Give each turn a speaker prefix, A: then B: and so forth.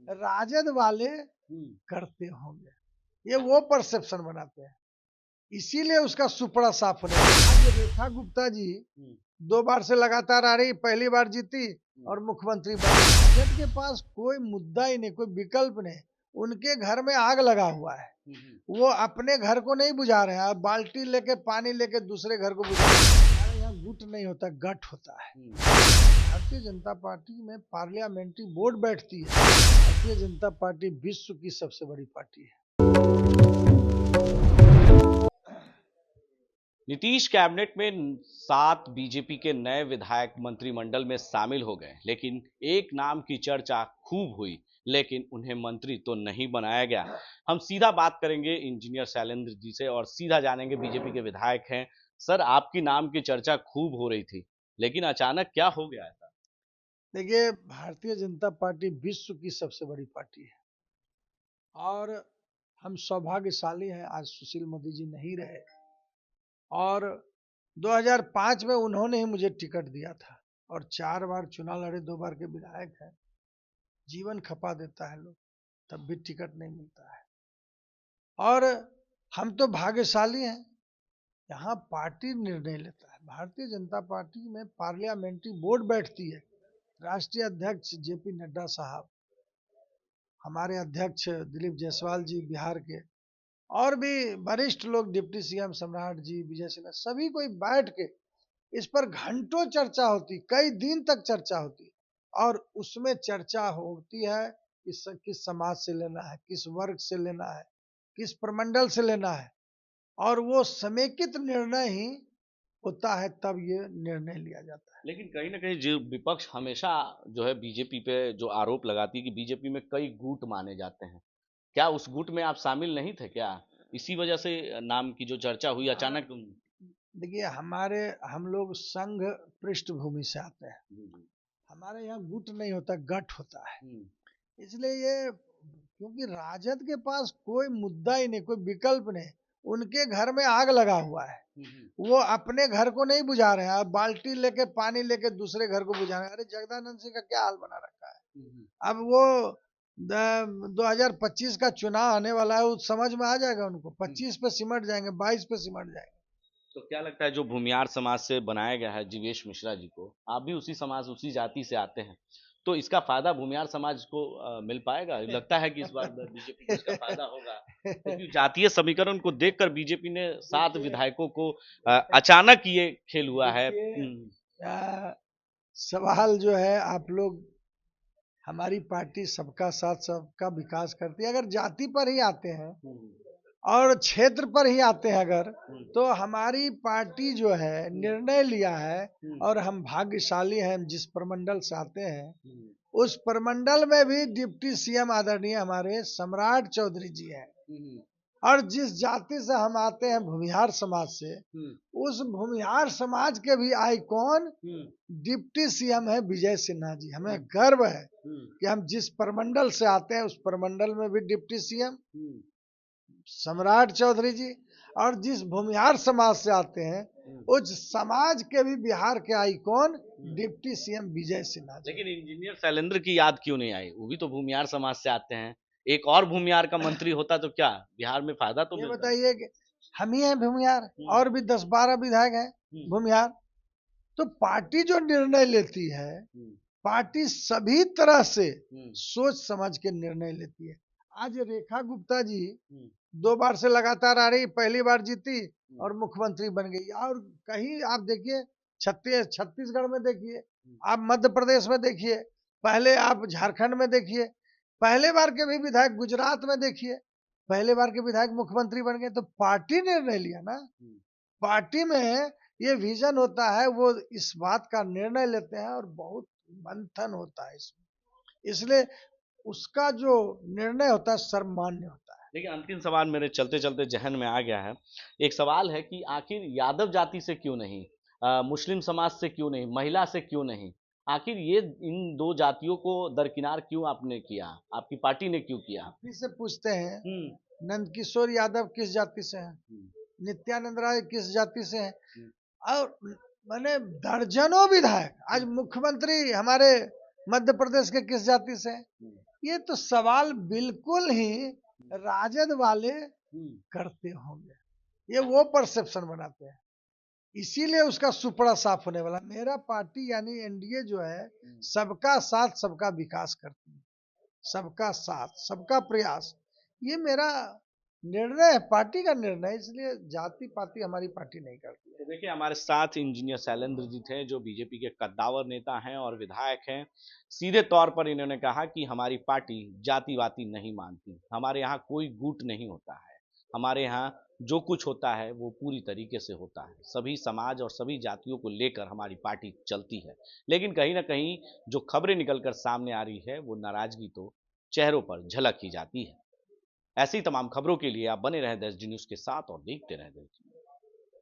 A: राजद वाले करते होंगे, ये वो परसेप्शन बनाते हैं, इसीलिए उसका सुपड़ा साफ होने लगा। आज रेखा गुप्ता जी 2 बार से लगातार आ रही, पहली बार जीती और मुख्यमंत्री बनी। राजद के पास कोई मुद्दा ही नहीं, कोई विकल्प नहीं, उनके घर में आग लगा हुआ है, वो अपने घर को नहीं बुझा रहे हैं, बाल्टी लेके पानी लेके दूसरे घर को बुझा रहे हैं। हमारे यहाँ गुट नहीं होता, गट होता है। भारतीय जनता पार्टी में पार्लियामेंट्री बोर्ड बैठती है। भारतीय जनता पार्टी विश्व की सबसे बड़ी पार्टी है।
B: नीतीश कैबिनेट में 7 बीजेपी के नए विधायक मंत्रिमंडल में शामिल हो गए, लेकिन एक नाम की चर्चा खूब हुई, लेकिन उन्हें मंत्री तो नहीं बनाया गया। हम सीधा बात करेंगे इंजीनियर शैलेंद्र जी से और सीधा जानेंगे, बीजेपी के विधायक हैं। सर, आपकी नाम की चर्चा खूब हो रही थी, लेकिन अचानक क्या हो गया ऐसा?
A: देखिए, भारतीय जनता पार्टी विश्व की सबसे बड़ी पार्टी है और हम सौभाग्यशाली हैं, आज सुशील मोदी जी नहीं रहे और 2005 में उन्होंने ही मुझे टिकट दिया था और 4 बार चुनाव लड़े, 2 बार के विधायक हैं। जीवन खपा देता है लोग, तब भी टिकट नहीं मिलता है और हम तो भाग्यशाली हैं, यहाँ पार्टी निर्णय लेता है। भारतीय जनता पार्टी में पार्लियामेंट्री बोर्ड बैठती है। राष्ट्रीय अध्यक्ष जेपी नड्डा साहब, हमारे अध्यक्ष दिलीप जायसवाल जी बिहार के, और भी वरिष्ठ लोग, डिप्टी सीएम सम्राट जी, विजय सिन्हा, सभी कोई बैठ के इस पर घंटों चर्चा होती, कई दिन तक चर्चा होती और उसमें चर्चा होती है किस समाज से लेना है, किस वर्ग से लेना है, किस प्रमंडल से लेना है, और वो समेकित निर्णय ही होता है, तब ये निर्णय लिया जाता है।
B: लेकिन कहीं ना कहीं जो विपक्ष हमेशा जो है बीजेपी पे जो आरोप लगाती है कि बीजेपी में कई गुट माने जाते हैं, क्या उस गुट में आप शामिल नहीं थे क्या? इसी वजह से नाम की जो चर्चा हुई अचानक।
A: देखिए, हम लोग संघ पृष्ठभूमि से आते हैं, हमारे यहाँ गुट नहीं होता, गट होता है। इसलिए ये, क्योंकि राजद के पास कोई मुद्दा ही नहीं, कोई विकल्प नहीं, उनके घर में आग लगा हुआ है, वो अपने घर को नहीं बुझा रहे हैं, बाल्टी लेके पानी लेके दूसरे घर को बुझा रहे हैं। अरे जगदानंद सिंह का क्या हाल बना रखा है। अब वो 2025 का चुनाव आने वाला है, वो समझ में आ जाएगा उनको, 25 पे सिमट जाएंगे, 22 पे सिमट जाएंगे।
B: तो क्या लगता है जो भूमियार समाज से बनाया गया है जीवेश मिश्रा जी को, आप भी उसी समाज उसी जाति से आते हैं, तो इसका फायदा भूमियार समाज को मिल पाएगा? लगता है कि इस बार बीजेपी को इसका फायदा होगा, क्योंकि जातीय समीकरण को देखकर बीजेपी ने 7 विधायकों को अचानक ये खेल हुआ है।
A: सवाल जो है, आप लोग, हमारी पार्टी सबका साथ सबका विकास करती है। अगर जाति पर ही आते हैं और क्षेत्र पर ही आते हैं अगर, तो हमारी पार्टी जो है निर्णय लिया है और हम भाग्यशाली हैं, जिस प्रमंडल से आते हैं उस प्रमंडल में भी डिप्टी सीएम आदरणीय हमारे सम्राट चौधरी जी हैं, और जिस जाति से हम आते हैं भूमिहार समाज से, उस भूमिहार समाज के भी आइकॉन डिप्टी सीएम है विजय सिन्हा जी। हमें गर्व है कि हम जिस प्रमंडल से आते हैं उस प्रमंडल में भी डिप्टी सीएम सम्राट चौधरी जी, और जिस भूमिहार समाज से आते हैं उस समाज के भी बिहार के icon deputy CM Vijay Sinha ji.
B: लेकिन इंजीनियर शैलेंद्र की याद क्यों नहीं आई? वो भी तो भूमिहार समाज से आते हैं, एक और भूमिहार का मंत्री होता तो क्या बिहार में फायदा तो
A: ये
B: मिलता।
A: बताइए कि हम ही हैं भूमिहार और भी 10-12 विधायक हैं भूमिहार, तो पार्टी जो निर्णय लेती है, पार्टी सभी तरह से सोच समझ के निर्णय लेती है। आज रेखा गुप्ता जी 2 बार से लगातार आ रही, पहली बार जीती और मुख्यमंत्री बन गई। और कहीं आप देखिए, छत्तीसगढ़ में देखिए, आप मध्य प्रदेश में देखिए, पहले आप झारखंड में देखिए, पहले बार के भी विधायक गुजरात में देखिए, पहले बार के विधायक मुख्यमंत्री बन गए। तो पार्टी निर्णय लिया ना, पार्टी में ये विजन होता है, वो इस बात का निर्णय लेते हैं और बहुत मंथन होता है इसमें, इसलिए उसका जो निर्णय होता है सर्वमान्य होता है।
B: देखिए, अंतिम सवाल मेरे चलते चलते जहन में आ गया है। एक सवाल है कि आखिर यादव जाति से क्यों नहीं, मुस्लिम समाज से क्यों नहीं, महिला से क्यों नहीं, आखिर ये इन 2 जातियों को दरकिनार क्यों आपने किया, आपकी पार्टी ने क्यों किया?
A: आप से पूछते हैं, नंदकिशोर यादव किस जाति से हैं, नित्यानंद राय किस जाति से हैं, और मैंने दर्जनों विधायक, आज मुख्यमंत्री हमारे मध्य प्रदेश के किस जाति से हैं, ये तो सवाल बिल्कुल ही राजद वाले करते होंगे, ये वो परसेप्शन बनाते हैं, इसीलिए उसका सुपड़ा साफ होने वाला। मेरा पार्टी यानी एनडीए जो है सबका साथ सबका विकास करती है, सबका साथ सबका प्रयास, ये मेरा निर्णय है, पार्टी का निर्णय, इसलिए जाति पाति हमारी पार्टी नहीं करती है।
B: तो देखिए हमारे साथ इंजीनियर शैलेंद्र जी थे जो बीजेपी के कद्दावर नेता हैं और विधायक हैं। सीधे तौर पर इन्होंने कहा कि हमारी पार्टी जातिवादी नहीं मानती, हमारे यहाँ कोई गुट नहीं होता है, हमारे यहाँ जो कुछ होता है वो पूरी तरीके से होता है, सभी समाज और सभी जातियों को लेकर हमारी पार्टी चलती है। लेकिन कहीं ना कहीं जो खबरें निकलकर सामने आ रही है वो नाराजगी तो चेहरों पर झलक ही जाती है। ऐसी तमाम खबरों के लिए आप बने रहें देश न्यूज के साथ और देखते रहें देश।